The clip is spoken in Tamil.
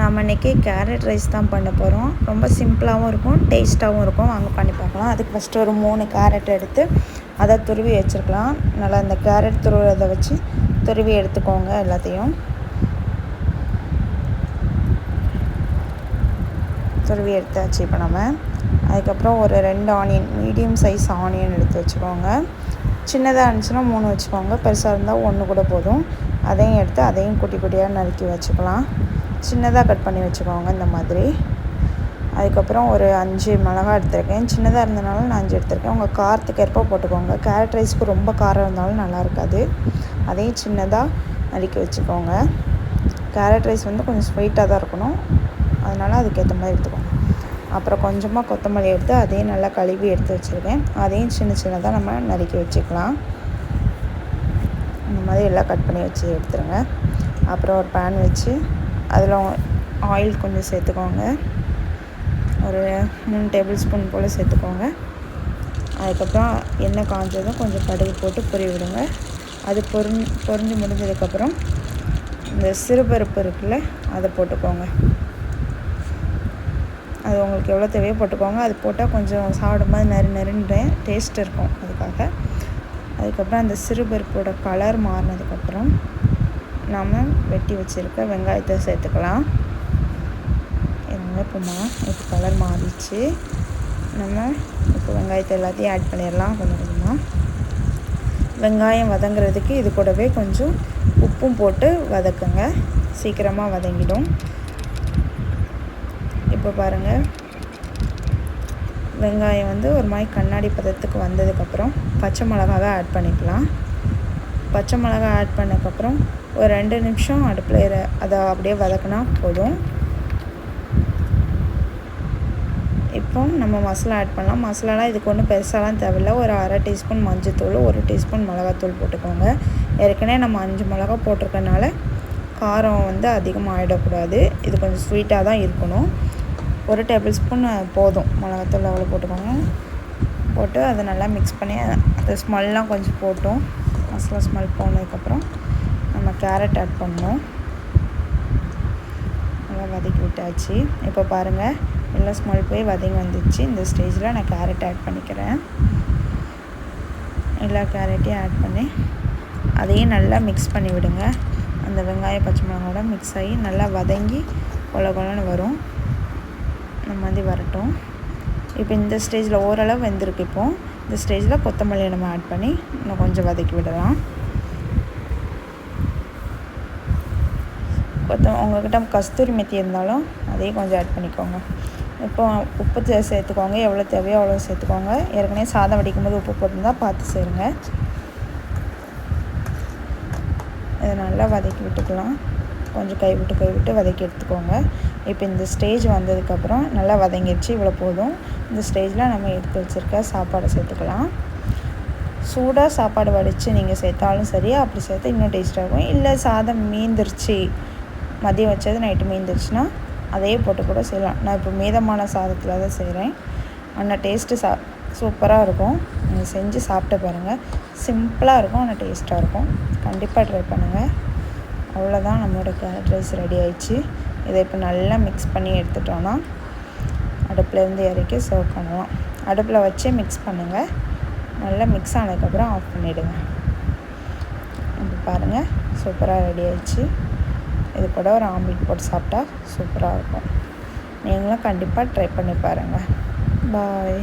நாம் இன்றைக்கி கேரட் ரைஸ் தான் பண்ண போகிறோம். ரொம்ப சிம்பிளாகவும் இருக்கும், டேஸ்ட்டாகவும் இருக்கும். வாங்க பண்ணி பார்க்கலாம். அதுக்கு ஃபஸ்ட்டு ஒரு 3 கேரட் எடுத்து அதை துருவி வச்சுருக்கலாம். நல்லா இந்த கேரட் துருவுறதை வச்சு துருவி எடுத்துக்கோங்க. எல்லாத்தையும் துருவி எடுத்தாச்சு. இப்போ நம்ம அதுக்கப்புறம் ஒரு 2 ஆனியன், மீடியம் சைஸ் ஆனியன் எடுத்து வச்சுக்கோங்க. சின்னதாக இருந்துச்சுன்னா 3 வச்சுக்கோங்க, பெருசாக இருந்தால் 1 கூட போதும். அதையும் எடுத்து அதையும் குட்டி குட்டியாக நறுக்கி வச்சுக்கலாம். சின்னதாக கட் பண்ணி வச்சுக்கோங்க இந்த மாதிரி. அதுக்கப்புறம் ஒரு 5 மிளகாய் எடுத்துருக்கேன். சின்னதாக இருந்தனால நான் 5 எடுத்துருக்கேன். உங்கள் காரத்துக்கு ஏற்ப போட்டுக்கோங்க. கேரட் ரைஸ்க்கு ரொம்ப காரம் இருந்தாலும் நல்லா இருக்காது. அதையும் சின்னதாக நறுக்கி வச்சுக்கோங்க. கேரட் ரைஸ் வந்து கொஞ்சம் ஸ்வீட்டாக தான் இருக்கணும், அதனால் அதுக்கேற்ற மாதிரி எடுத்துக்கோங்க. அப்புறம் கொஞ்சமாக கொத்தமல்லி எடுத்து அதையும் நல்லா கழுவி எடுத்து வச்சுருக்கேன். அதையும் சின்ன சின்னதாக நம்ம நறுக்கி வச்சுக்கலாம். இந்த மாதிரி எல்லாம் கட் பண்ணி வச்சு எடுத்துருங்க. அப்புறம் ஒரு பேன் வச்சு அதில் ஆயில் கொஞ்சம் சேர்த்துக்கோங்க. ஒரு 3 டேபிள் ஸ்பூன் போல் சேர்த்துக்கோங்க. அதுக்கப்புறம் எண்ணெய் காஞ்சதும் கொஞ்சம் கடுகு போட்டு பொரிய விடுங்க. அது பொரிஞ்சு முடிஞ்சதுக்கப்புறம் இந்த சிறுபருப்பு இருக்குல்ல, அதை போட்டுக்கோங்க. அது உங்களுக்கு எவ்வளோ தேவையோ போட்டுக்கோங்க. அது போட்டால் கொஞ்சம் சாப்பிடும்போது நறுன்னு டேஸ்ட் இருக்கும், அதுக்காக. அதுக்கப்புறம் அந்த சிறுபருப்போட கலர் மாறினதுக்கப்புறம் நாம் வெட்டி வச்சுருக்க வெங்காயத்தை சேர்த்துக்கலாம். இப்போ கலர் மாறிடுச்சு. நம்ம இப்போ வெங்காயத்தை எல்லாத்தையும் ஆட் பண்ணிடலாம் கொஞ்சம் கொஞ்சமாக. வெங்காயம் வதங்குறதுக்கு இது கூடவே கொஞ்சம் உப்பும் போட்டு வதக்குங்க, சீக்கிரமாக வதங்கிடும். இப்போ பாருங்கள், வெங்காயம் வந்து ஒரு மாதிரி கண்ணாடி பதத்துக்கு வந்ததுக்கப்புறம் பச்சை மிளகாவை ஆட் பண்ணிக்கலாம். பச்சை மிளகாய் ஆட் பண்ணதுக்கப்புறம் ஒரு 2 நிமிஷம் அடுப்பில் அதை அப்படியே வதக்கினா போதும். இப்போ நம்ம மசாலா ஆட் பண்ணலாம். மசாலாலாம் இதுக்கு ஒன்றும் பெருசாலாம் தேவையில்லை. ஒரு 1/2 டீஸ்பூன் மஞ்சத்தூள், 1 டீஸ்பூன் மிளகாத்தூள் போட்டுக்கோங்க. ஏற்கனவே நம்ம 5 மிளகா போட்டிருக்கனால காரம் வந்து அதிகமாக ஆகிடக்கூடாது. இது கொஞ்சம் ஸ்வீட்டாக தான் இருக்கணும். 1 டேபிள் ஸ்பூன் போதும் மிளகாத்தூள், அவ்வளோ போட்டுக்கோங்க. போட்டு அதை நல்லா மிக்ஸ் பண்ணி அந்த ஸ்மெல்லாம் கொஞ்சம் போட்டோம். மசாலா ஸ்மெல் போனதுக்கப்புறம் நம்ம கேரட் ஆட் பண்ணோம். நல்லா வதக்கி விட்டாச்சு. இப்போ பாருங்கள், எல்லாம் ஸ்மெல் போய் வதங்கி வந்துடுச்சு. இந்த ஸ்டேஜில் நான் கேரட் ஆட் பண்ணிக்கிறேன். எல்லா கேரட்டையும் ஆட் பண்ணி அதையும் நல்லா மிக்ஸ் பண்ணி விடுங்க. அந்த வெங்காயம் பச்சை மிளகாயோட மிக்ஸ் ஆகி நல்லா வதங்கி கொலன்னு வரும். இந்த மாதிரி வரட்டும். இப்போ இந்த ஸ்டேஜில் ஓரளவு வெந்திருக்கு. இப்போது இந்த ஸ்டேஜில் கொத்தமல்லியை நம்ம ஆட் பண்ணி இன்னும் கொஞ்சம் வதக்கி விடலாம். உங்கள்கிட்ட கஸ்தூரி மெத்தி இருந்தாலும் அதையும் கொஞ்சம் ஆட் பண்ணிக்கோங்க. இப்போ உப்பு சேர்த்துக்கோங்க, எவ்வளோ தேவையோ அவ்வளோ சேர்த்துக்கோங்க. ஏற்கனவே சாதம் வடிக்கும்போது உப்பு போட்டிருந்தால் பார்த்து சேருங்க. இதை நல்லா வதக்கி விட்டுக்கலாம். கொஞ்சம் கை விட்டு வதக்கி எடுத்துக்கோங்க. இப்போ இந்த ஸ்டேஜ் வந்ததுக்கப்புறம் நல்லா வதங்கிடுச்சு, இவ்வளோ போதும். இந்த ஸ்டேஜில் நம்ம எடுத்து வச்சுருக்க சாப்பாடை சேர்த்துக்கலாம். சூடாக சாப்பாடு வடித்து நீங்கள் சேர்த்தாலும் சரி, அப்படி சேர்த்து இன்னும் டேஸ்ட்டாக இருக்கும். இல்லை சாதம் மீந்துருச்சு, மதியம் வச்சது நைட்டு மீந்துருச்சுன்னா அதையே போட்டு கூட செய்யலாம். நான் இப்போ மீதமான சாதத்தில் தான் செய்கிறேன். ஆனால் டேஸ்ட்டு சூப்பராக இருக்கும். நீங்கள் செஞ்சு சாப்பிட்டு பாருங்கள். சிம்பிளாக இருக்கும், ஆனால் டேஸ்ட்டாக இருக்கும். கண்டிப்பாக ட்ரை பண்ணுங்கள். அவ்வளோதான், நம்மளோட கேரட் ரைஸ் ரெடி ஆயிடுச்சு. இதை இப்போ நல்லா மிக்ஸ் பண்ணி எடுத்துட்டோன்னா அடுப்புலேருந்து இறக்கி சர்வ் பண்ணலாம். அடுப்பில் வச்சு மிக்ஸ் பண்ணுங்கள். நல்லா மிக்ஸ் ஆனதுக்கப்புறம் ஆஃப் பண்ணிவிடுங்க. இப்போ பாருங்கள், சூப்பராக ரெடி ஆயிடுச்சு. இது கூட ஒரு ஆம்லெட் போட்டு சாப்பிட்டா சூப்பராக இருக்கும். நீங்களும் கண்டிப்பாக ட்ரை பண்ணி பாருங்கள். பாய்.